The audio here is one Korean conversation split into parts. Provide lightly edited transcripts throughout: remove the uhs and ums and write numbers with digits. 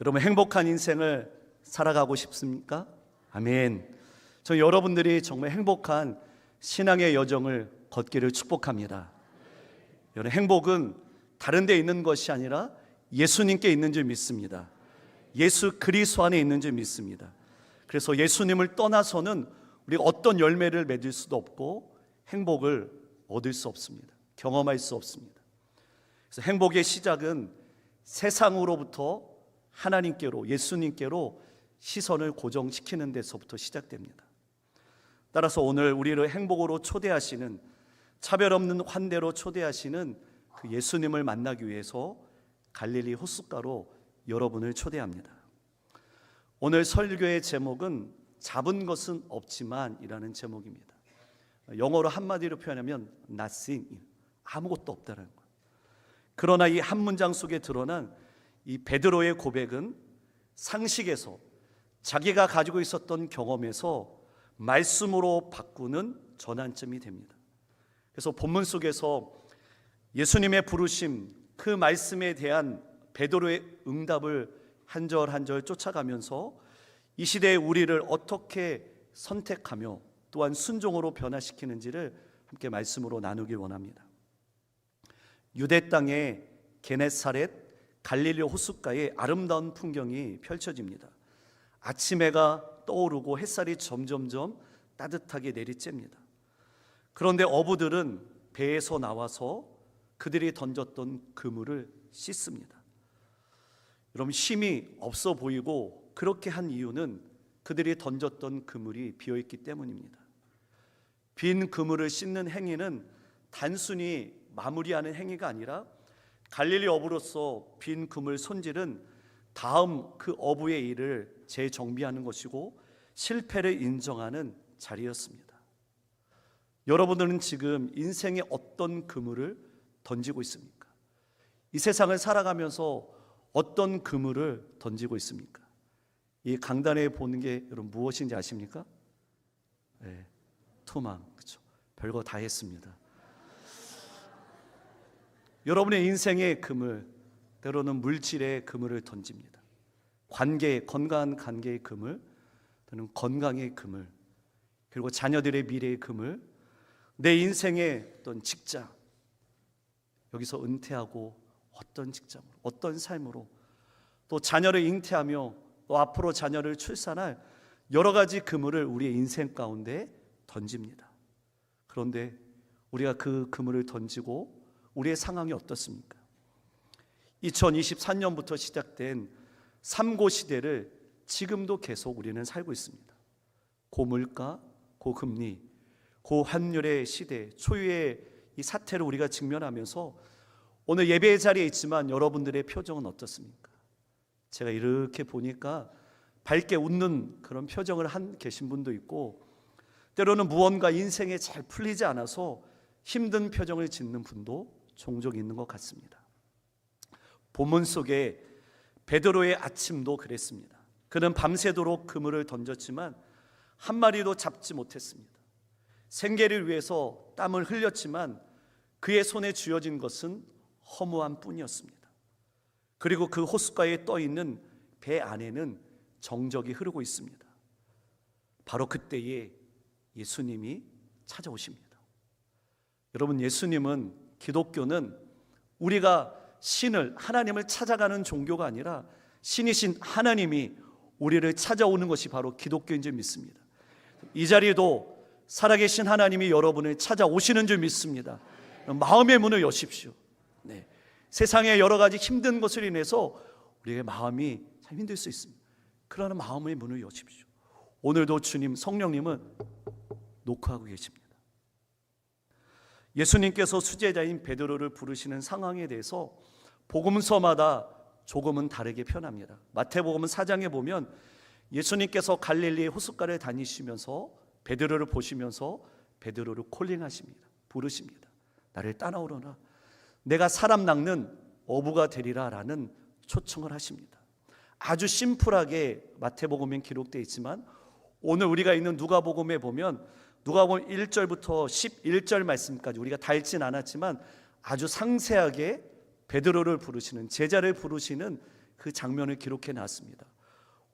여러분, 행복한 인생을 살아가고 싶습니까? 아멘. 저 여러분들이 정말 행복한 신앙의 여정을 걷기를 축복합니다. 여러분, 행복은 다른 데 있는 것이 아니라 예수님께 있는 줄 믿습니다. 예수 그리스도 안에 있는 줄 믿습니다. 그래서 예수님을 떠나서는 우리가 어떤 열매를 맺을 수도 없고 행복을 얻을 수 없습니다. 경험할 수 없습니다. 그래서 행복의 시작은 세상으로부터 하나님께로, 예수님께로 시선을 고정시키는 데서부터 시작됩니다. 따라서 오늘 우리를 행복으로 초대하시는, 차별 없는 환대로 초대하시는 그 예수님을 만나기 위해서 갈릴리 호숫가로 여러분을 초대합니다. 오늘 설교의 제목은 잡은 것은 없지만 이라는 제목입니다. 영어로 한마디로 표현하면 nothing, 아무것도 없다는 것. 그러나 이 한 문장 속에 드러난 이 베드로의 고백은 상식에서, 자기가 가지고 있었던 경험에서 말씀으로 바꾸는 전환점이 됩니다. 그래서 본문 속에서 예수님의 부르심, 그 말씀에 대한 베드로의 응답을 한 절 한 절 쫓아가면서 이 시대의 우리를 어떻게 선택하며 또한 순종으로 변화시키는지를 함께 말씀으로 나누길 원합니다. 유대 땅의 게네사렛 갈릴리 호숫가의 아름다운 풍경이 펼쳐집니다. 아침 해가 떠오르고 햇살이 점점점 따뜻하게 내리쬐입니다. 그런데 어부들은 배에서 나와서 그들이 던졌던 그물을 씻습니다. 여러분, 힘이 없어 보이고 그렇게 한 이유는 그들이 던졌던 그물이 비어있기 때문입니다. 빈 그물을 씻는 행위는 단순히 마무리하는 행위가 아니라 갈릴리 어부로서 빈 그물 손질은 다음 그 어부의 일을 재정비하는 것이고 실패를 인정하는 자리였습니다. 여러분들은 지금 인생의 어떤 그물을 던지고 있습니까? 이 세상을 살아가면서 어떤 그물을 던지고 있습니까? 이 강단에 보는 게 여러분 무엇인지 아십니까? 네, 투망, 그렇죠? 별거 다 했습니다. 여러분의 인생의 그물, 때로는 물질의 그물을 던집니다. 관계, 건강한 관계의 그물, 또는 건강의 그물, 그리고 자녀들의 미래의 그물, 내 인생의 어떤 직장, 여기서 은퇴하고 어떤 직장으로, 어떤 삶으로, 또 자녀를 잉태하며 또 앞으로 자녀를 출산할 여러 가지 그물을 우리의 인생 가운데 던집니다. 그런데 우리가 그 그물을 던지고 우리의 상황이 어떻습니까? 2023년부터 시작된 삼고 시대를 지금도 계속 우리는 살고 있습니다. 고물가, 고금리, 고환율의 시대, 초유의 이 사태를 우리가 직면하면서 오늘 예배의 자리에 있지만 여러분들의 표정은 어떻습니까? 제가 이렇게 보니까 밝게 웃는 그런 표정을 계신 분도 있고, 때로는 무언가 인생에 잘 풀리지 않아서 힘든 표정을 짓는 분도 종종 있는 것 같습니다. 본문 속에 베드로의 아침도 그랬습니다. 그는 밤새도록 그물을 던졌지만 한 마리도 잡지 못했습니다. 생계를 위해서 땀을 흘렸지만 그의 손에 쥐어진 것은 허무함 뿐이었습니다. 그리고 그 호숫가에 떠있는 배 안에는 정적이 흐르고 있습니다. 바로 그때에 예수님이 찾아오십니다. 여러분, 예수님은, 기독교는 우리가 신을, 하나님을 찾아가는 종교가 아니라 신이신 하나님이 우리를 찾아오는 것이 바로 기독교인 줄 믿습니다. 이 자리에도 살아계신 하나님이 여러분을 찾아오시는 줄 믿습니다. 마음의 문을 여십시오. 네. 세상의 여러 가지 힘든 것을 인해서 우리의 마음이 참 힘들 수 있습니다. 그러나 마음의 문을 여십시오. 오늘도 주님, 성령님은 노크하고 계십니다. 예수님께서 수제자인 베드로를 부르시는 상황에 대해서 복음서마다 조금은 다르게 표현합니다. 마태복음 4장에 보면 예수님께서 갈릴리 호숫가를 다니시면서 베드로를 보시면서 베드로를 콜링하십니다. 부르십니다. 나를 따라오너라. 내가 사람 낚는 어부가 되리라 라는 초청을 하십니다. 아주 심플하게 마태복음엔 기록되어 있지만 오늘 우리가 있는 누가복음에 보면 누가복음 1절부터 11절 말씀까지 우리가 다 읽진 않았지만 아주 상세하게 베드로를 부르시는, 제자를 부르시는 그 장면을 기록해 놨습니다.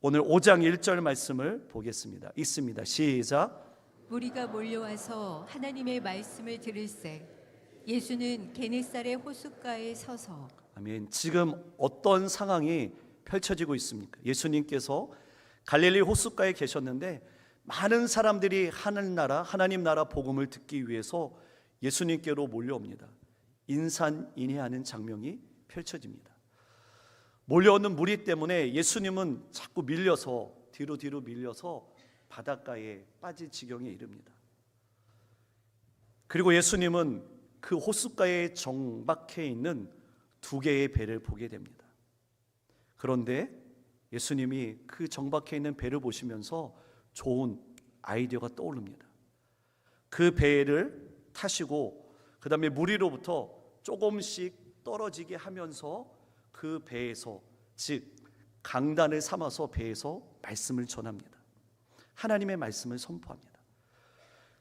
오늘 5장 1절 말씀을 보겠습니다. 있습니다. 시작. 무리가 몰려와서 하나님의 말씀을 들을새 예수는 게네사렛 호숫가에 서서. 아멘. 지금 어떤 상황이 펼쳐지고 있습니까? 예수님께서 갈릴리 호숫가에 계셨는데 많은 사람들이 하늘나라 하나님 나라 복음을 듣기 위해서 예수님께로 몰려옵니다. 인산인해하는 장면이 펼쳐집니다. 몰려오는 무리 때문에 예수님은 자꾸 밀려서 뒤로 밀려서 바닷가에 빠질 지경에 이릅니다. 그리고 예수님은 그 호숫가에 정박해 있는 두 개의 배를 보게 됩니다. 그런데 예수님이 그 정박해 있는 배를 보시면서 좋은 아이디어가 떠오릅니다. 그 배를 타시고 그 다음에 무리로부터 조금씩 떨어지게 하면서 그 배에서, 즉 강단을 삼아서 배에서 말씀을 전합니다. 하나님의 말씀을 선포합니다.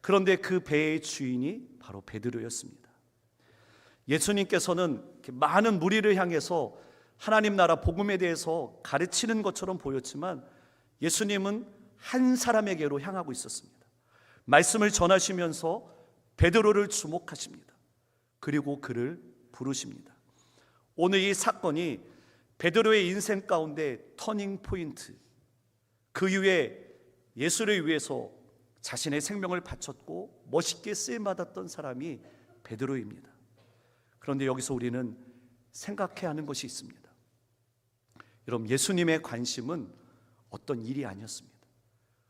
그런데 그 배의 주인이 바로 베드로였습니다. 예수님께서는 많은 무리를 향해서 하나님 나라 복음에 대해서 가르치는 것처럼 보였지만 예수님은 한 사람에게로 향하고 있었습니다. 말씀을 전하시면서 베드로를 주목하십니다. 그리고 그를 부르십니다. 오늘 이 사건이 베드로의 인생 가운데 터닝 포인트, 그 이후에 예수를 위해서 자신의 생명을 바쳤고 멋있게 쓰임받았던 사람이 베드로입니다. 그런데 여기서 우리는 생각해야 하는 것이 있습니다. 여러분, 예수님의 관심은 어떤 일이 아니었습니다.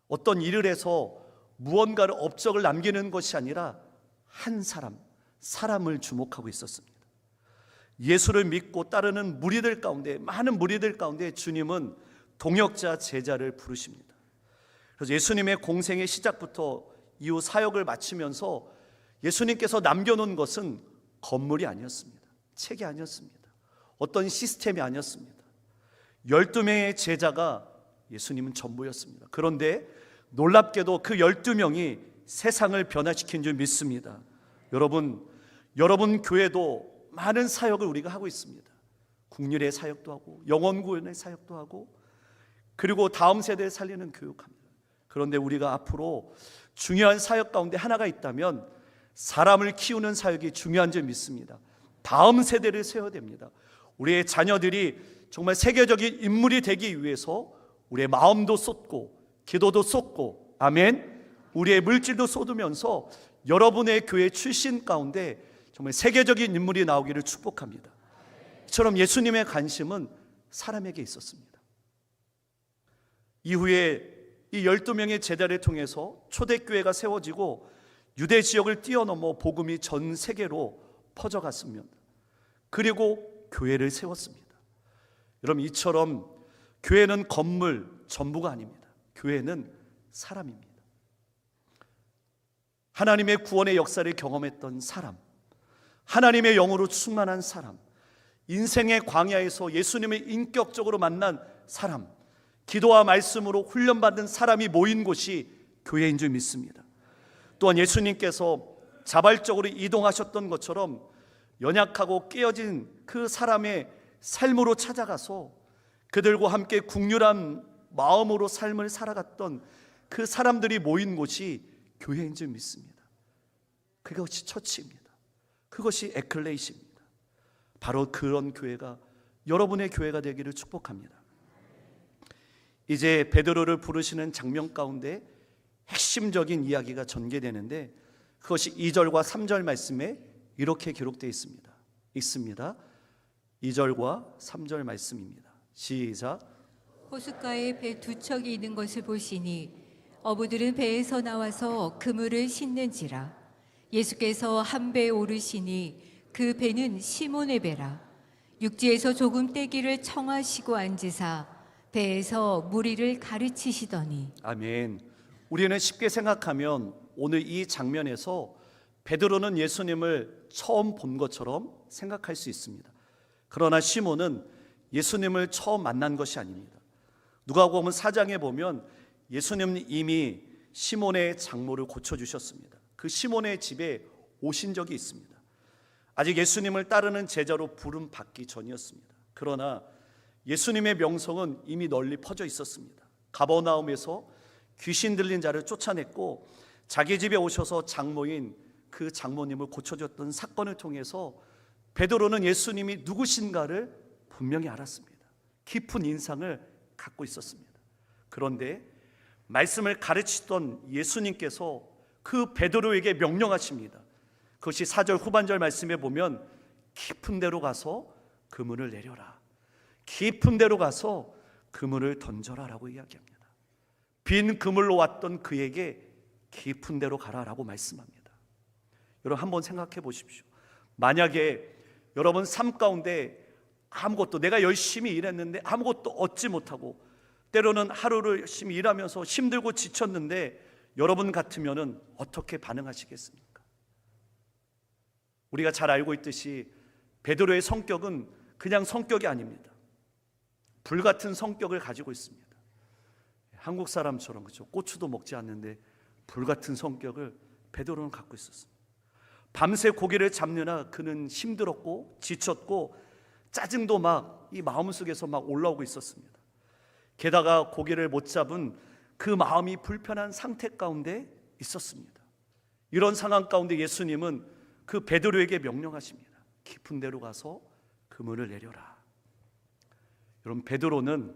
어떤 일을 해서 무언가를 업적을 남기는 것이 아니라 한 사람을 주목하고 있었습니다. 예수를 믿고 따르는 무리들 가운데, 많은 무리들 가운데 주님은 동역자, 제자를 부르십니다. 그래서 예수님의 공생의 시작부터 이후 사역을 마치면서 예수님께서 남겨놓은 것은 건물이 아니었습니다. 책이 아니었습니다. 어떤 시스템이 아니었습니다. 12명의 제자가 예수님은 전부였습니다. 그런데 놀랍게도 그 12명이 세상을 변화시킨 줄 믿습니다. 여러분 교회도 많은 사역을 우리가 하고 있습니다. 국률의 사역도 하고 영혼구원의 사역도 하고 그리고 다음 세대를 살리는 교육합니다. 그런데 우리가 앞으로 중요한 사역 가운데 하나가 있다면 사람을 키우는 사역이 중요한 줄 믿습니다. 다음 세대를 세워야 됩니다. 우리의 자녀들이 정말 세계적인 인물이 되기 위해서 우리의 마음도 쏟고 기도도 쏟고, 아멘, 우리의 물질도 쏟으면서 여러분의 교회 출신 가운데 정말 세계적인 인물이 나오기를 축복합니다. 이처럼 예수님의 관심은 사람에게 있었습니다. 이후에 이 12명의 제자를 통해서 초대교회가 세워지고 유대 지역을 뛰어넘어 복음이 전 세계로 퍼져갔습니다. 그리고 교회를 세웠습니다. 여러분, 이처럼 교회는 건물 전부가 아닙니다. 교회는 사람입니다. 하나님의 구원의 역사를 경험했던 사람, 하나님의 영으로 충만한 사람, 인생의 광야에서 예수님을 인격적으로 만난 사람, 기도와 말씀으로 훈련받은 사람이 모인 곳이 교회인 줄 믿습니다. 또한 예수님께서 자발적으로 이동하셨던 것처럼 연약하고 깨어진 그 사람의 삶으로 찾아가서 그들과 함께 국률한 마음으로 삶을 살아갔던 그 사람들이 모인 곳이 교회인 줄 믿습니다. 그것이 처치입니다. 그것이 에클레시입니다. 바로 그런 교회가 여러분의 교회가 되기를 축복합니다. 이제 베드로를 부르시는 장면 가운데 핵심적인 이야기가 전개되는데 그것이 2절과 3절 말씀에 이렇게 기록되어 있습니다. 2절과 3절 말씀입니다. 시작. 호숫가에 배 두 척이 있는 것을 보시니 어부들은 배에서 나와서 그물을 싣는지라. 예수께서 한 배에 오르시니 그 배는 시몬의 배라. 육지에서 조금 떼기를 청하시고 앉으사 배에서 무리를 가르치시더니. 아멘. 우리는 쉽게 생각하면 오늘 이 장면에서 베드로는 예수님을 처음 본 것처럼 생각할 수 있습니다. 그러나 시몬은 예수님을 처음 만난 것이 아닙니다. 누가복음 4장에 보면 예수님은 이미 시몬의 장모를 고쳐주셨습니다. 그 시몬의 집에 오신 적이 있습니다. 아직 예수님을 따르는 제자로 부름 받기 전이었습니다. 그러나 예수님의 명성은 이미 널리 퍼져 있었습니다. 가버나움에서 귀신 들린 자를 쫓아냈고 자기 집에 오셔서 장모인 그 장모님을 고쳐줬던 사건을 통해서 베드로는 예수님이 누구신가를 분명히 알았습니다. 깊은 인상을 갖고 있었습니다. 그런데 말씀을 가르치던 예수님께서 그 베드로에게 명령하십니다. 그것이 4절 후반절 말씀에 보면 깊은 데로 가서 그물을 내려라, 깊은 데로 가서 그물을 던져라 라고 이야기합니다. 빈 그물로 왔던 그에게 깊은 데로 가라라고 말씀합니다. 여러분 한번 생각해 보십시오. 만약에 여러분 삶 가운데 아무것도, 내가 열심히 일했는데 아무것도 얻지 못하고 때로는 하루를 열심히 일하면서 힘들고 지쳤는데 여러분 같으면은 어떻게 반응하시겠습니까? 우리가 잘 알고 있듯이 베드로의 성격은 그냥 성격이 아닙니다. 불같은 성격을 가지고 있습니다. 한국 사람처럼, 그렇죠? 고추도 먹지 않는데 불같은 성격을 베드로는 갖고 있었습니다. 밤새 고기를 잡느라 그는 힘들었고 지쳤고 짜증도 막 이 마음속에서 막 올라오고 있었습니다. 게다가 고기를 못 잡은 그 마음이 불편한 상태 가운데 있었습니다. 이런 상황 가운데 예수님은 그 베드로에게 명령하십니다. 깊은 데로 가서 그물을 내려라. 여러분, 베드로는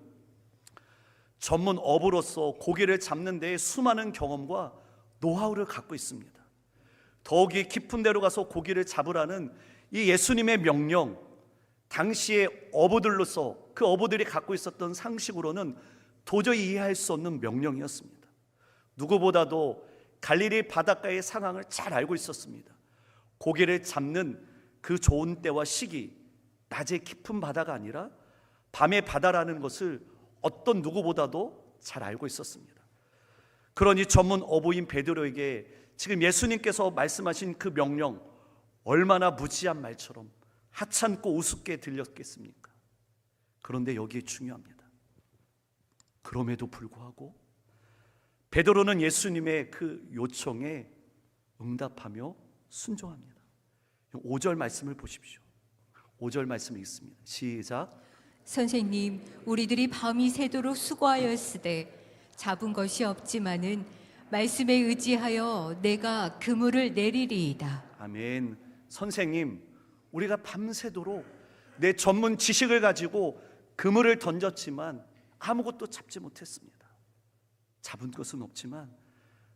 전문 어부로서 고기를 잡는 데에 수많은 경험과 노하우를 갖고 있습니다. 더욱이 깊은 데로 가서 고기를 잡으라는 이 예수님의 명령, 당시의 어부들로서 그 어부들이 갖고 있었던 상식으로는 도저히 이해할 수 없는 명령이었습니다. 누구보다도 갈릴리 바닷가의 상황을 잘 알고 있었습니다. 고기를 잡는 그 좋은 때와 시기, 낮의 깊은 바다가 아니라 밤의 바다라는 것을 어떤 누구보다도 잘 알고 있었습니다. 그러니 전문 어부인 베드로에게 지금 예수님께서 말씀하신 그 명령, 얼마나 무지한 말처럼 하찮고 우습게 들렸겠습니까? 그런데 여기에 중요합니다. 그럼에도 불구하고 베드로는 예수님의 그 요청에 응답하며 순종합니다. 5절 말씀을 보십시오. 5절 말씀이 있습니다. 시작. 선생님, 우리들이 밤이 새도록 수고하였으되 잡은 것이 없지만은 말씀에 의지하여 내가 그물을 내리리이다. 아멘. 선생님, 우리가 밤새도록 내 전문 지식을 가지고 그물을 던졌지만 아무것도 잡지 못했습니다. 잡은 것은 없지만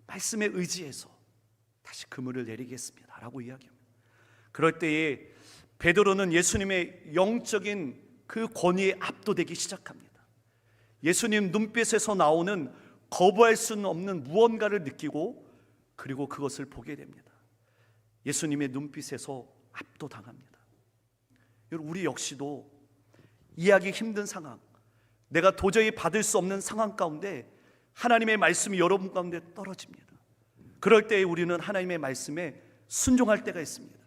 말씀에 의지해서 다시 그물을 내리겠습니다 라고 이야기합니다. 그럴 때에 베드로는 예수님의 영적인 그 권위에 압도되기 시작합니다. 예수님 눈빛에서 나오는 거부할 수는 없는 무언가를 느끼고 그리고 그것을 보게 됩니다. 예수님의 눈빛에서 압도당합니다. 여러분, 우리 역시도 이해하기 힘든 상황, 내가 도저히 받을 수 없는 상황 가운데 하나님의 말씀이 여러분 가운데 떨어집니다. 그럴 때에 우리는 하나님의 말씀에 순종할 때가 있습니다.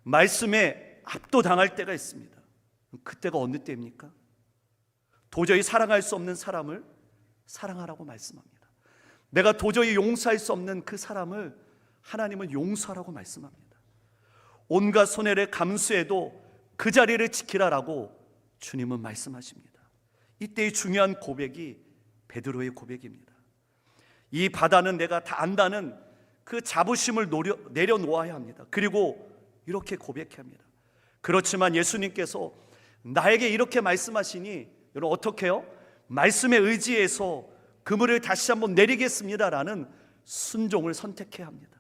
말씀에 압도당할 때가 있습니다. 그때가 어느 때입니까? 도저히 사랑할 수 없는 사람을 사랑하라고 말씀합니다. 내가 도저히 용서할 수 없는 그 사람을 하나님은 용서하라고 말씀합니다. 온갖 손해를 감수해도 그 자리를 지키라라고 주님은 말씀하십니다. 이때의 중요한 고백이 베드로의 고백입니다. 이 바다는 내가 다 안다는 그 자부심을 내려놓아야 합니다. 그리고 이렇게 고백해야 합니다. 그렇지만 예수님께서 나에게 이렇게 말씀하시니 여러분 어떻게 해요? 말씀에 의지해서 그물을 다시 한번 내리겠습니다라는 순종을 선택해야 합니다.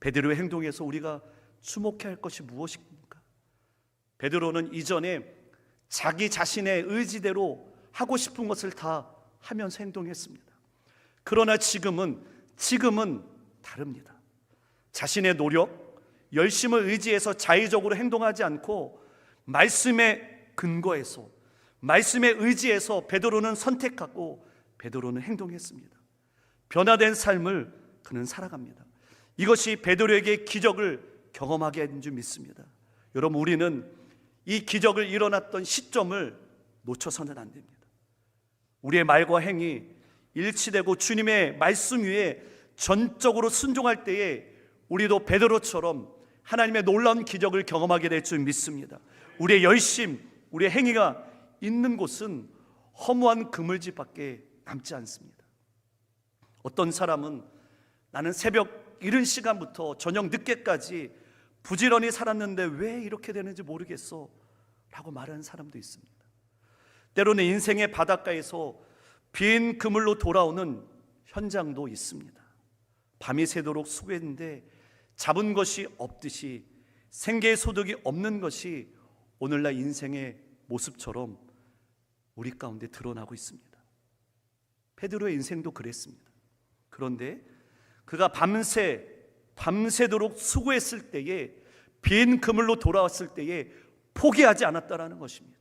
베드로의 행동에서 우리가 주목해야 할 것이 무엇입니까? 베드로는 이전에 자기 자신의 의지대로 하고 싶은 것을 다 하면서 행동했습니다. 그러나 지금은 다릅니다. 자신의 노력, 열심을 의지해서 자의적으로 행동하지 않고 말씀에 근거해서, 말씀에 의지해서 베드로는 선택하고 베드로는 행동했습니다. 변화된 삶을 그는 살아갑니다. 이것이 베드로에게 기적을 경험하게 한 줄 믿습니다. 여러분, 우리는 이 기적을 일어났던 시점을 놓쳐서는 안 됩니다. 우리의 말과 행위 일치되고 주님의 말씀 위에 전적으로 순종할 때에 우리도 베드로처럼 하나님의 놀라운 기적을 경험하게 될 줄 믿습니다. 우리의 열심, 우리의 행위가 있는 곳은 허무한 그물집밖에 남지 않습니다. 어떤 사람은 나는 새벽 이른 시간부터 저녁 늦게까지 부지런히 살았는데 왜 이렇게 되는지 모르겠어 라고 말하는 사람도 있습니다. 때로는 인생의 바닷가에서 빈 그물로 돌아오는 현장도 있습니다. 밤이 새도록 수고했는데 잡은 것이 없듯이 생계의 소득이 없는 것이 오늘날 인생의 모습처럼 우리 가운데 드러나고 있습니다. 베드로의 인생도 그랬습니다. 그런데 그가 밤새도록 수고했을 때에 빈 그물로 돌아왔을 때에 포기하지 않았다라는 것입니다.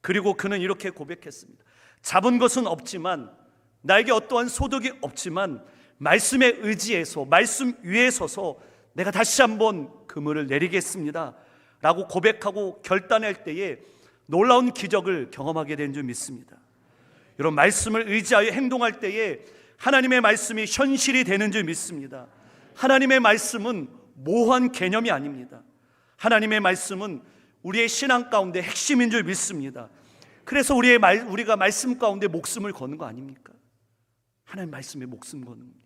그리고 그는 이렇게 고백했습니다. 잡은 것은 없지만, 나에게 어떠한 소득이 없지만 말씀에 의지해서 말씀 위에 서서 내가 다시 한번 그물을 내리겠습니다 라고 고백하고 결단할 때에 놀라운 기적을 경험하게 된 줄 믿습니다. 여러분, 말씀을 의지하여 행동할 때에 하나님의 말씀이 현실이 되는 줄 믿습니다. 하나님의 말씀은 모호한 개념이 아닙니다. 하나님의 말씀은 우리의 신앙 가운데 핵심인 줄 믿습니다. 그래서 우리가 말씀 가운데 목숨을 거는 거 아닙니까? 하나님 말씀에 목숨 거는 겁니다.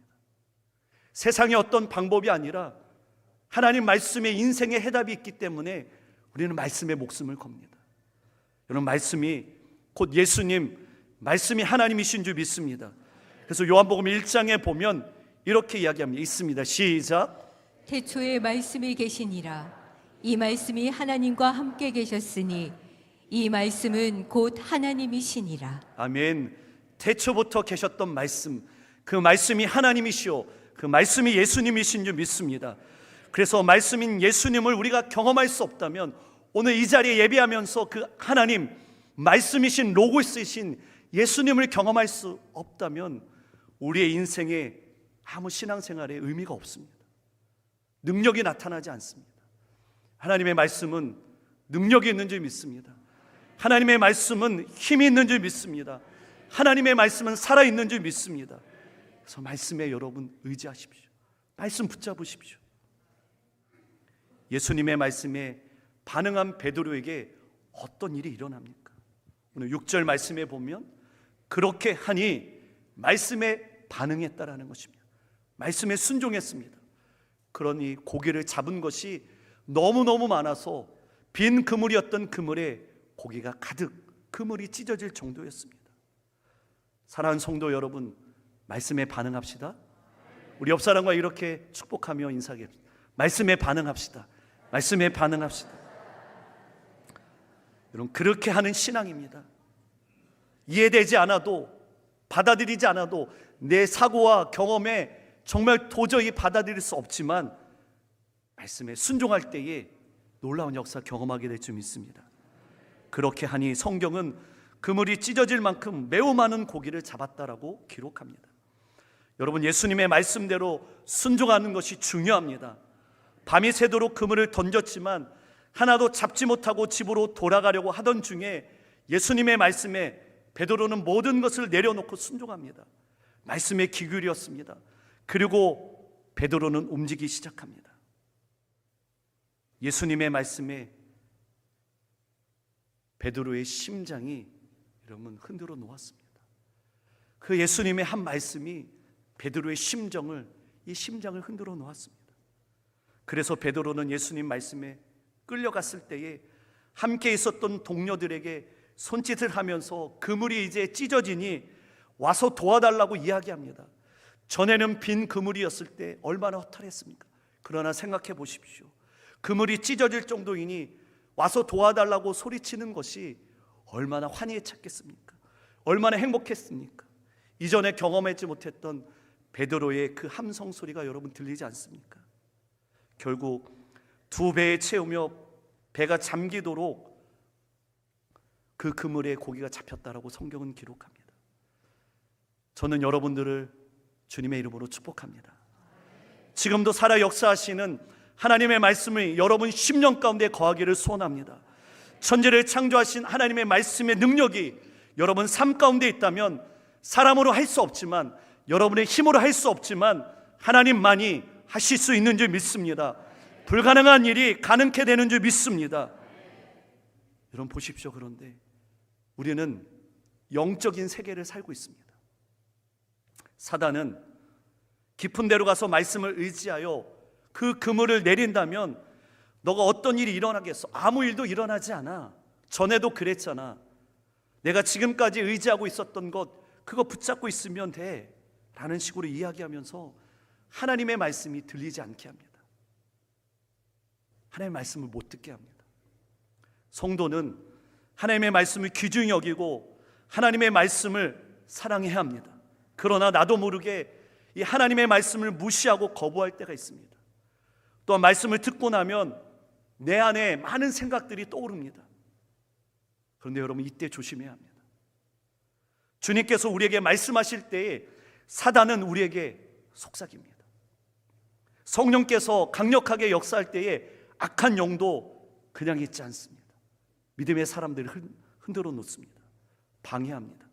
세상의 어떤 방법이 아니라 하나님 말씀에 인생의 해답이 있기 때문에 우리는 말씀에 목숨을 겁니다. 여러분, 말씀이 곧 예수님, 말씀이 하나님이신 줄 믿습니다. 그래서 요한복음 1장에 보면 이렇게 이야기합니다. 있습니다. 시작. 태초에 말씀이 계시니라. 이 말씀이 하나님과 함께 계셨으니 이 말씀은 곧 하나님이시니라. 아멘. 태초부터 계셨던 말씀, 그 말씀이 하나님이시오, 그 말씀이 예수님이신 줄 믿습니다. 그래서 말씀인 예수님을 우리가 경험할 수 없다면 오늘 이 자리에 예배하면서 그 하나님, 말씀이신 로고스이신 예수님을 경험할 수 없다면 우리의 인생에 아무 신앙생활에 의미가 없습니다. 능력이 나타나지 않습니다. 하나님의 말씀은 능력이 있는 줄 믿습니다. 하나님의 말씀은 힘이 있는 줄 믿습니다. 하나님의 말씀은 살아있는 줄 믿습니다. 그래서 말씀에 여러분 의지하십시오. 말씀 붙잡으십시오. 예수님의 말씀에 반응한 베드로에게 어떤 일이 일어납니까? 오늘 6절 말씀에 보면 그렇게 하니 말씀에 반응했다라는 것입니다. 말씀에 순종했습니다. 그러니 고기를 잡은 것이 너무너무 많아서 빈 그물이었던 그물에 고기가 가득, 그물이 찢어질 정도였습니다. 사랑하는 성도 여러분, 말씀에 반응합시다. 우리 옆 사람과 이렇게 축복하며 인사하겠습니다. 말씀에 반응합시다. 말씀에 반응합시다. 여러분, 그렇게 하는 신앙입니다. 이해되지 않아도, 받아들이지 않아도 내 사고와 경험에 정말 도저히 받아들일 수 없지만 말씀에 순종할 때에 놀라운 역사 경험하게 될 줄 믿습니다. 그렇게 하니 성경은 그물이 찢어질 만큼 매우 많은 고기를 잡았다라고 기록합니다. 여러분, 예수님의 말씀대로 순종하는 것이 중요합니다. 밤이 새도록 그물을 던졌지만 하나도 잡지 못하고 집으로 돌아가려고 하던 중에 예수님의 말씀에 베드로는 모든 것을 내려놓고 순종합니다. 말씀에 귀 기울였습니다. 그리고 베드로는 움직이기 시작합니다. 예수님의 말씀에 베드로의 심장이 여러분 흔들어 놓았습니다. 그 예수님의 한 말씀이 베드로의 심장을 흔들어 놓았습니다. 그래서 베드로는 예수님 말씀에 끌려갔을 때에 함께 있었던 동료들에게 손짓을 하면서 그물이 이제 찢어지니 와서 도와달라고 이야기합니다. 전에는 빈 그물이었을 때 얼마나 허탈했습니까? 그러나 생각해 보십시오. 그물이 찢어질 정도이니 와서 도와달라고 소리치는 것이 얼마나 환희에 찼겠습니까? 얼마나 행복했습니까? 이전에 경험하지 못했던 베드로의 그 함성 소리가 여러분 들리지 않습니까? 결국 두 배에 채우며 배가 잠기도록 그 그물에 고기가 잡혔다라고 성경은 기록합니다. 저는 여러분들을 주님의 이름으로 축복합니다. 지금도 살아 역사하시는 하나님의 말씀이 여러분 심령 가운데 거하기를 소원합니다. 천지를 창조하신 하나님의 말씀의 능력이 여러분 삶 가운데 있다면 사람으로 할 수 없지만, 여러분의 힘으로 할 수 없지만 하나님만이 하실 수 있는 줄 믿습니다. 불가능한 일이 가능케 되는 줄 믿습니다. 여러분 보십시오. 그런데 우리는 영적인 세계를 살고 있습니다. 사단은 깊은 데로 가서 말씀을 의지하여 그 그물을 내린다면 너가 어떤 일이 일어나겠어? 아무 일도 일어나지 않아. 전에도 그랬잖아. 내가 지금까지 의지하고 있었던 것 그거 붙잡고 있으면 돼 라는 식으로 이야기하면서 하나님의 말씀이 들리지 않게 합니다. 하나님의 말씀을 못 듣게 합니다. 성도는 하나님의 말씀을 귀중히 여기고 하나님의 말씀을 사랑해야 합니다. 그러나 나도 모르게 이 하나님의 말씀을 무시하고 거부할 때가 있습니다. 또한 말씀을 듣고 나면 내 안에 많은 생각들이 떠오릅니다. 그런데 여러분, 이때 조심해야 합니다. 주님께서 우리에게 말씀하실 때에 사단은 우리에게 속삭입니다. 성령께서 강력하게 역사할 때에 악한 영도 그냥 있지 않습니다. 믿음의 사람들을 흔들어 놓습니다. 방해합니다.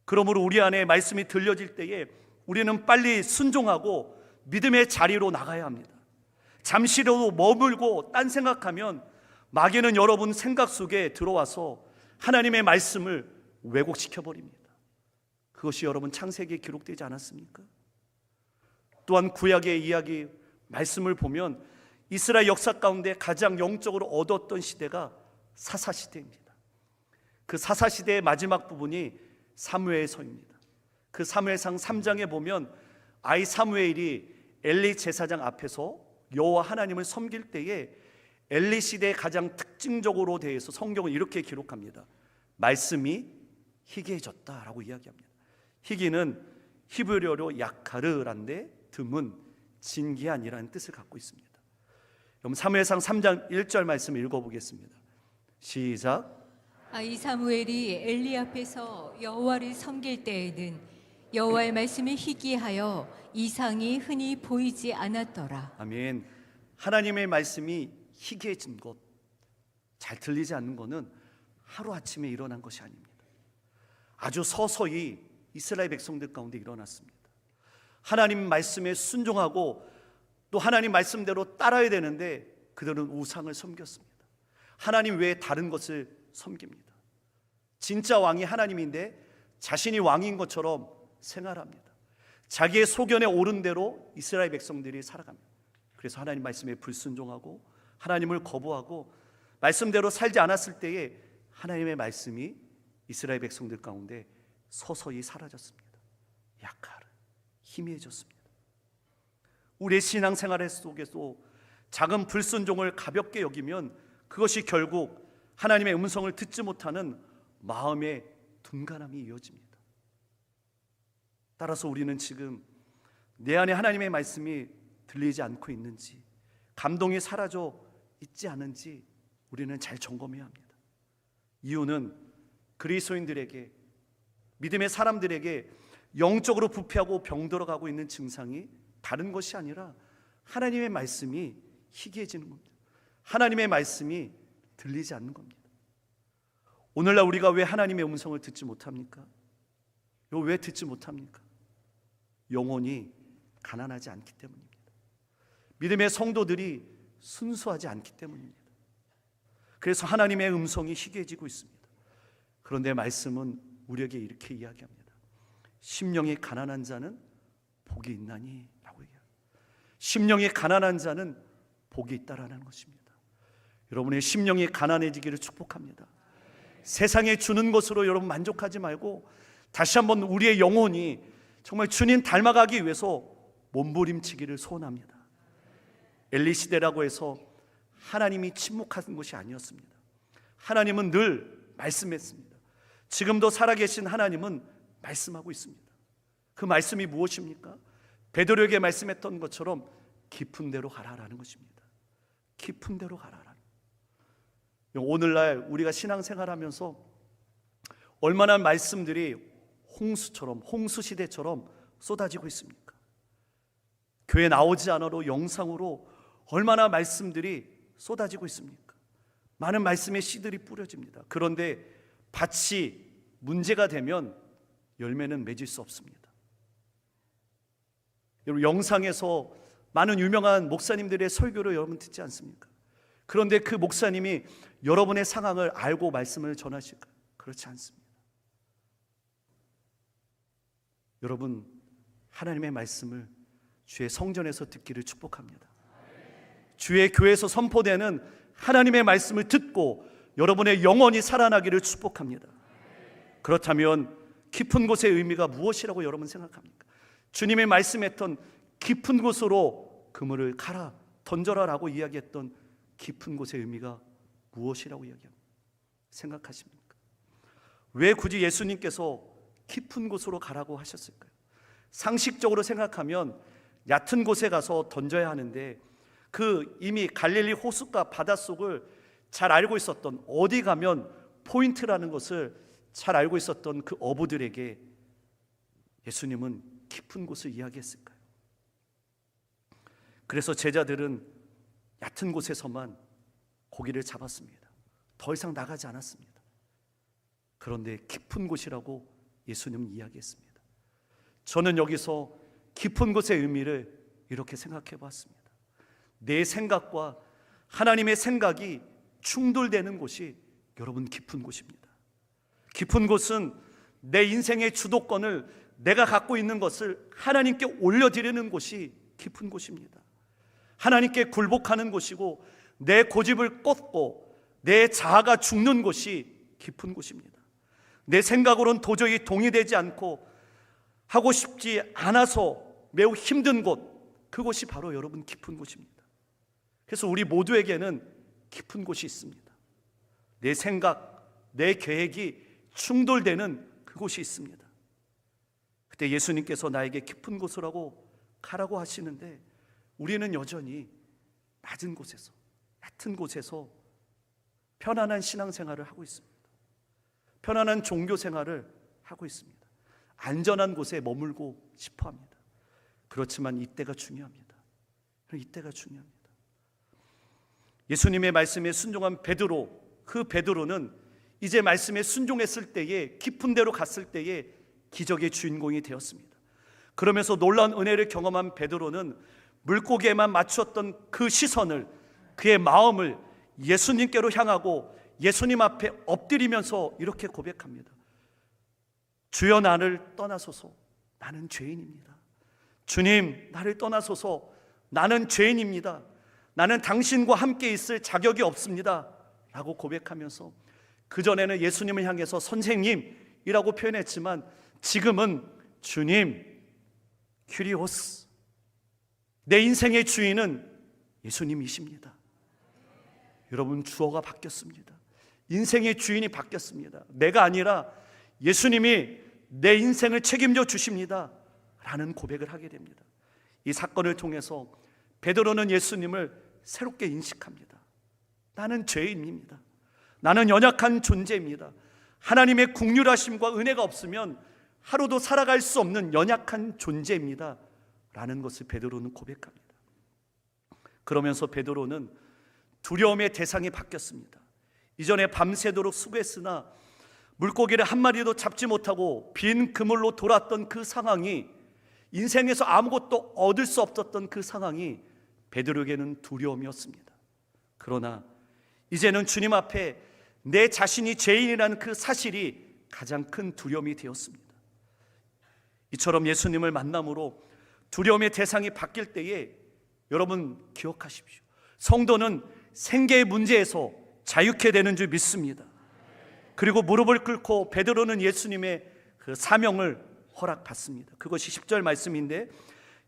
그러므로 우리 안에 말씀이 들려질 때에 우리는 빨리 순종하고 믿음의 자리로 나가야 합니다. 잠시라도 머물고 딴 생각하면 마귀는 여러분 생각 속에 들어와서 하나님의 말씀을 왜곡시켜 버립니다. 그것이 여러분 창세기에 기록되지 않았습니까? 또한 구약의 이야기 말씀을 보면 이스라엘 역사 가운데 가장 영적으로 얻었던 시대가 사사시대입니다. 그 사사시대의 마지막 부분이 사무엘서입니다. 그 사무엘상 3장에 보면 아이 사무엘이 엘리 제사장 앞에서 여호와 하나님을 섬길 때에 엘리 시대의 가장 특징적으로 대해서 성경은 이렇게 기록합니다. 말씀이 희귀해졌다라고 이야기합니다. 희귀는 히브리어로 야카르란데 드문 진기한이라는 뜻을 갖고 있습니다. 그럼 사무엘상 3장 1절 말씀을 읽어보겠습니다. 시작. 아이 사무엘이 엘리 앞에서 여호와를 섬길 때에는 여호와의 말씀이 희귀하여 이상이 흔히 보이지 않았더라. 아멘. 하나님의 말씀이 희귀해진 것, 잘 들리지 않는 것은 하루아침에 일어난 것이 아닙니다. 아주 서서히 이스라엘 백성들 가운데 일어났습니다. 하나님 말씀에 순종하고 또 하나님 말씀대로 따라야 되는데 그들은 우상을 섬겼습니다. 하나님 외에 다른 것을 섬깁니다. 진짜 왕이 하나님인데 자신이 왕인 것처럼 생활합니다. 자기의 소견에 오른 대로 이스라엘 백성들이 살아갑니다. 그래서 하나님 말씀에 불순종하고 하나님을 거부하고 말씀대로 살지 않았을 때에 하나님의 말씀이 이스라엘 백성들 가운데 서서히 사라졌습니다. 약하르, 희미해졌습니다. 우리의 신앙생활 속에서 작은 불순종을 가볍게 여기면 그것이 결국 하나님의 음성을 듣지 못하는 마음의 둔간함이 이어집니다. 따라서 우리는 지금 내 안에 하나님의 말씀이 들리지 않고 있는지, 감동이 사라져 있지 않은지 우리는 잘 점검해야 합니다. 이유는 그리스도인들에게, 믿음의 사람들에게 영적으로 부패하고 병들어가고 있는 증상이 다른 것이 아니라 하나님의 말씀이 희귀해지는 겁니다. 하나님의 말씀이 들리지 않는 겁니다. 오늘날 우리가 왜 하나님의 음성을 듣지 못합니까? 왜 듣지 못합니까? 영혼이 가난하지 않기 때문입니다. 믿음의 성도들이 순수하지 않기 때문입니다. 그래서 하나님의 음성이 희귀해지고 있습니다. 그런데 말씀은 우리에게 이렇게 이야기합니다. 심령이 가난한 자는 복이 있나니 라고 얘기합니다. 심령이 가난한 자는 복이 있다라는 것입니다. 여러분의 심령이 가난해지기를 축복합니다. 세상에 주는 것으로 여러분 만족하지 말고 다시 한번 우리의 영혼이 정말 주님 닮아가기 위해서 몸부림치기를 소원합니다. 엘리 시대라고 해서 하나님이 침묵하는 것이 아니었습니다. 하나님은 늘 말씀했습니다. 지금도 살아계신 하나님은 말씀하고 있습니다. 그 말씀이 무엇입니까? 베드로에게 말씀했던 것처럼 깊은 데로 가라라는 것입니다. 깊은 데로 가라라는. 오늘날 우리가 신앙생활하면서 얼마나 말씀들이 홍수처럼, 홍수시대처럼 쏟아지고 있습니까? 교회 나오지 않아도 영상으로 얼마나 말씀들이 쏟아지고 있습니까? 많은 말씀의 씨들이 뿌려집니다. 그런데 밭이 문제가 되면 열매는 맺을 수 없습니다. 여러분, 영상에서 많은 유명한 목사님들의 설교를 여러분 듣지 않습니까? 그런데 그 목사님이 여러분의 상황을 알고 말씀을 전하실까요? 그렇지 않습니다. 여러분, 하나님의 말씀을 주의 성전에서 듣기를 축복합니다. 주의 교회에서 선포되는 하나님의 말씀을 듣고 여러분의 영혼이 살아나기를 축복합니다. 그렇다면 깊은 곳의 의미가 무엇이라고 여러분 생각합니까? 주님의 말씀했던 깊은 곳으로 그물을 가라, 던져라 라고 이야기했던 깊은 곳의 의미가 무엇이라고 생각하십니까? 왜 굳이 예수님께서 깊은 곳으로 가라고 하셨을까요? 상식적으로 생각하면 얕은 곳에 가서 던져야 하는데 이미 갈릴리 호숫가 바닷속을 잘 알고 있었던, 어디 가면 포인트라는 것을 잘 알고 있었던 그 어부들에게 예수님은 깊은 곳을 이야기했을까요? 그래서 제자들은 얕은 곳에서만 고기를 잡았습니다. 더 이상 나가지 않았습니다. 그런데 깊은 곳이라고 예수님은 이야기했습니다. 저는 여기서 깊은 곳의 의미를 이렇게 생각해 봤습니다. 내 생각과 하나님의 생각이 충돌되는 곳이 여러분 깊은 곳입니다. 깊은 곳은 내 인생의 주도권을, 내가 갖고 있는 것을 하나님께 올려드리는 곳이 깊은 곳입니다. 하나님께 굴복하는 곳이고 내 고집을 꺾고 내 자아가 죽는 곳이 깊은 곳입니다. 내 생각으로는 도저히 동의되지 않고 하고 싶지 않아서 매우 힘든 곳, 그곳이 바로 여러분 깊은 곳입니다. 그래서 우리 모두에게는 깊은 곳이 있습니다. 내 생각, 내 계획이 충돌되는 그곳이 있습니다. 그때 예수님께서 나에게 깊은 곳으로 가라고 하시는데 우리는 여전히 낮은 곳에서, 얕은 곳에서 편안한 신앙생활을 하고 있습니다. 편안한 종교 생활을 하고 있습니다. 안전한 곳에 머물고 싶어 합니다. 그렇지만 이때가 중요합니다. 이때가 중요합니다. 예수님의 말씀에 순종한 베드로, 그 베드로는 이제 말씀에 순종했을 때에, 깊은 데로 갔을 때에 기적의 주인공이 되었습니다. 그러면서 놀라운 은혜를 경험한 베드로는 물고기에만 맞추었던 그 시선을, 그의 마음을 예수님께로 향하고 예수님 앞에 엎드리면서 이렇게 고백합니다. 주여, 나를 떠나소서, 나는 죄인입니다. 주님, 나를 떠나소서, 나는 죄인입니다. 나는 당신과 함께 있을 자격이 없습니다 라고 고백하면서, 그전에는 예수님을 향해서 선생님이라고 표현했지만 지금은 주님, 큐리오스, 내 인생의 주인은 예수님이십니다. 여러분, 주어가 바뀌었습니다. 인생의 주인이 바뀌었습니다. 내가 아니라 예수님이 내 인생을 책임져 주십니다 라는 고백을 하게 됩니다. 이 사건을 통해서 베드로는 예수님을 새롭게 인식합니다. 나는 죄인입니다. 나는 연약한 존재입니다. 하나님의 긍휼하심과 은혜가 없으면 하루도 살아갈 수 없는 연약한 존재입니다 라는 것을 베드로는 고백합니다. 그러면서 베드로는 두려움의 대상이 바뀌었습니다. 이전에 밤새도록 수고했으나 물고기를 한 마리도 잡지 못하고 빈 그물로 돌았던 그 상황이, 인생에서 아무것도 얻을 수 없었던 그 상황이 베드로에게는 두려움이었습니다. 그러나 이제는 주님 앞에 내 자신이 죄인이라는 그 사실이 가장 큰 두려움이 되었습니다. 이처럼 예수님을 만남으로 두려움의 대상이 바뀔 때에 여러분 기억하십시오. 성도는 생계의 문제에서 자유케 되는 줄 믿습니다. 그리고 무릎을 꿇고 베드로는 예수님의 그 사명을 허락받습니다. 그것이 10절 말씀인데,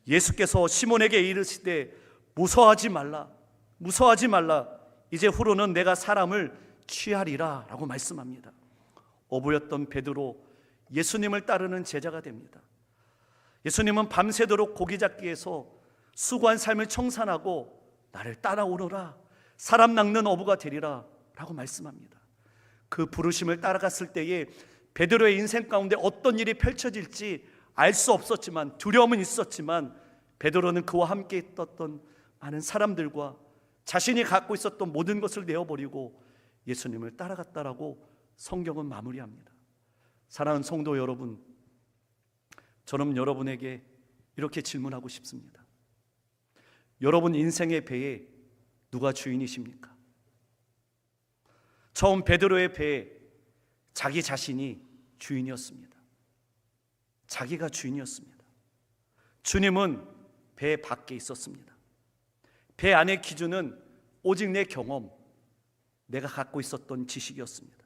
예수께서 시몬에게 이르시되 무서워하지 말라, 무서워하지 말라, 이제 후로는 내가 사람을 취하리라 라고 말씀합니다. 어부였던 베드로, 예수님을 따르는 제자가 됩니다. 예수님은 밤새도록 고기 잡기에서 수고한 삶을 청산하고 나를 따라오너라, 사람 낚는 어부가 되리라 라고 말씀합니다. 그 부르심을 따라갔을 때에 베드로의 인생 가운데 어떤 일이 펼쳐질지 알 수 없었지만, 두려움은 있었지만, 베드로는 그와 함께 있었던 많은 사람들과 자신이 갖고 있었던 모든 것을 내어버리고 예수님을 따라갔다라고 성경은 마무리합니다. 사랑하는 성도 여러분, 저는 여러분에게 이렇게 질문하고 싶습니다. 여러분 인생의 배에 누가 주인이십니까? 처음 베드로의 배에 자기 자신이 주인이었습니다. 자기가 주인이었습니다. 주님은 배 밖에 있었습니다. 배 안의 기준은 오직 내 경험, 내가 갖고 있었던 지식이었습니다.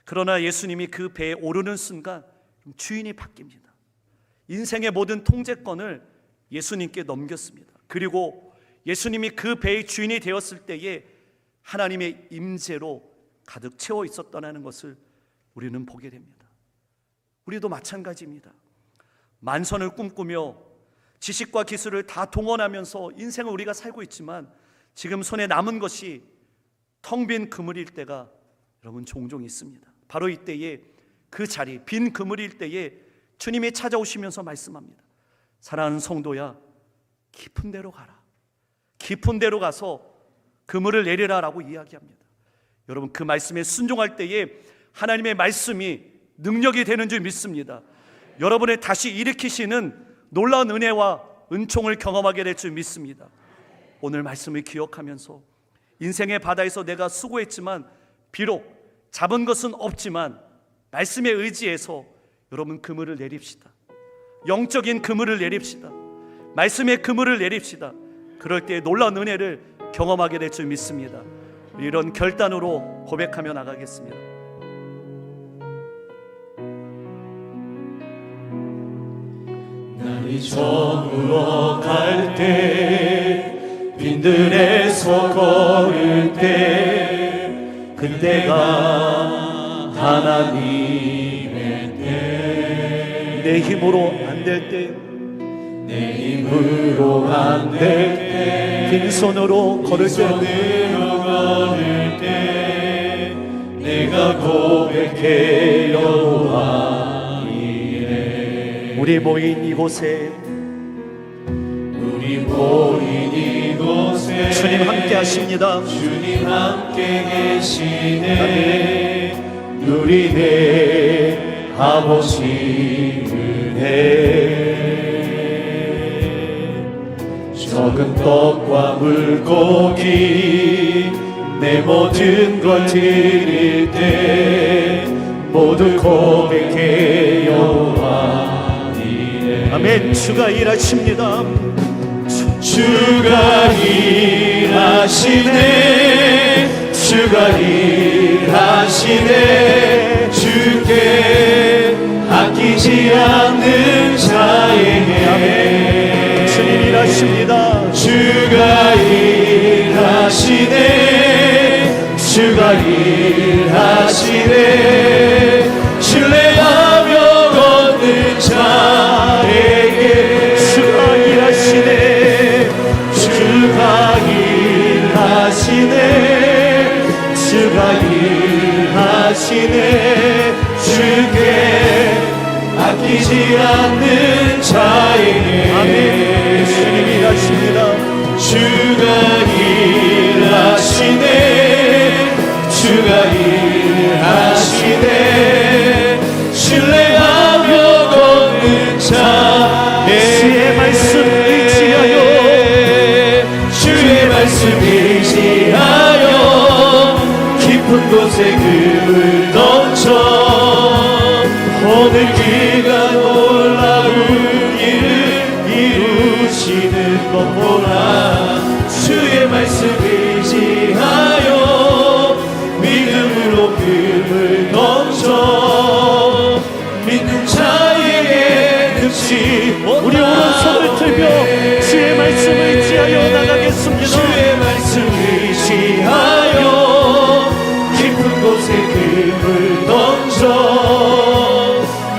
그러나 예수님이 그 배에 오르는 순간 주인이 바뀝니다. 인생의 모든 통제권을 예수님께 넘겼습니다. 그리고 예수님이 그 배의 주인이 되었을 때에 하나님의 임재로 가득 채워 있었다는 것을 우리는 보게 됩니다. 우리도 마찬가지입니다. 만선을 꿈꾸며 지식과 기술을 다 동원하면서 인생을 우리가 살고 있지만 지금 손에 남은 것이 텅 빈 그물일 때가 여러분 종종 있습니다. 바로 이때에 그 자리, 빈 그물일 때에 주님이 찾아오시면서 말씀합니다. 사랑하는 성도야, 깊은 데로 가라. 깊은 데로 가서 그물을 내리라 라고 이야기합니다. 여러분, 그 말씀에 순종할 때에 하나님의 말씀이 능력이 되는 줄 믿습니다. 여러분의 다시 일으키시는 놀라운 은혜와 은총을 경험하게 될 줄 믿습니다. 오늘 말씀을 기억하면서 인생의 바다에서 내가 수고했지만 비록 잡은 것은 없지만 말씀에 의지해서 여러분 그물을 내립시다. 영적인 그물을 내립시다. 말씀의 그물을 내립시다. 그럴 때 놀라운 은혜를 경험하게 될 줄 믿습니다. 이런 결단으로 고백하며 나가겠습니다. 날이 저물어 갈 때, 빈들에서 걸을 때, 그때가 하나님의 때. 내 힘으로 안 될 때, 내 힘으로 안 될 때, 빈손으로 걸을 때, 빈손으로 걸을 때, 내가 고백해 여호와 이래. 우리 모인 이곳에, 우리 모인 이곳에 주님 함께 하십니다. 주님 함께 계시네. 누리네 아버지 은혜. 적은 떡과 물고기 내 모든 걸 드릴 때 모두 고백해 여호와 이래. 아멘. 주가 일하십니다. 주가 일하시네. 주가 일하시네. 주께 아끼지 않는 자에게 주님 일하십니다. 주가 일하시네. 주가 일하시네. 신뢰하며 걷는 자에게 주가 일하시네. 주가 일하시네. 주가 일하시네. 주께 아끼지 않는 자에게 아멘. 주님 일하십니다. 주가 일하시네. 주가 일하시네. 신뢰하며 걷는 자에게 주의 말씀 의지하여, 주의 말씀 의지하여 깊은 곳에 금을 던져 오늘 그가 놀라운 일을 이루시는 것 보라. 주의 말씀 의지하여 믿음으로 금을 던져 믿는 자에게 득시 우리 오른손을 들며 주의 말씀 의지하여 나가겠습니다. 주의 말씀 의지하여 깊은 곳에 금을 던져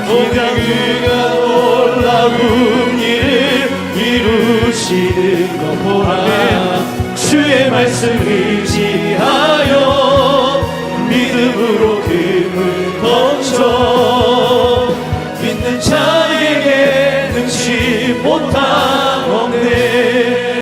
오늘 그가 놀라운 일을 이루시는 것 보라. 주의 말씀 의지하여 믿음으로 금을 던져 믿는 자에게 능치 못한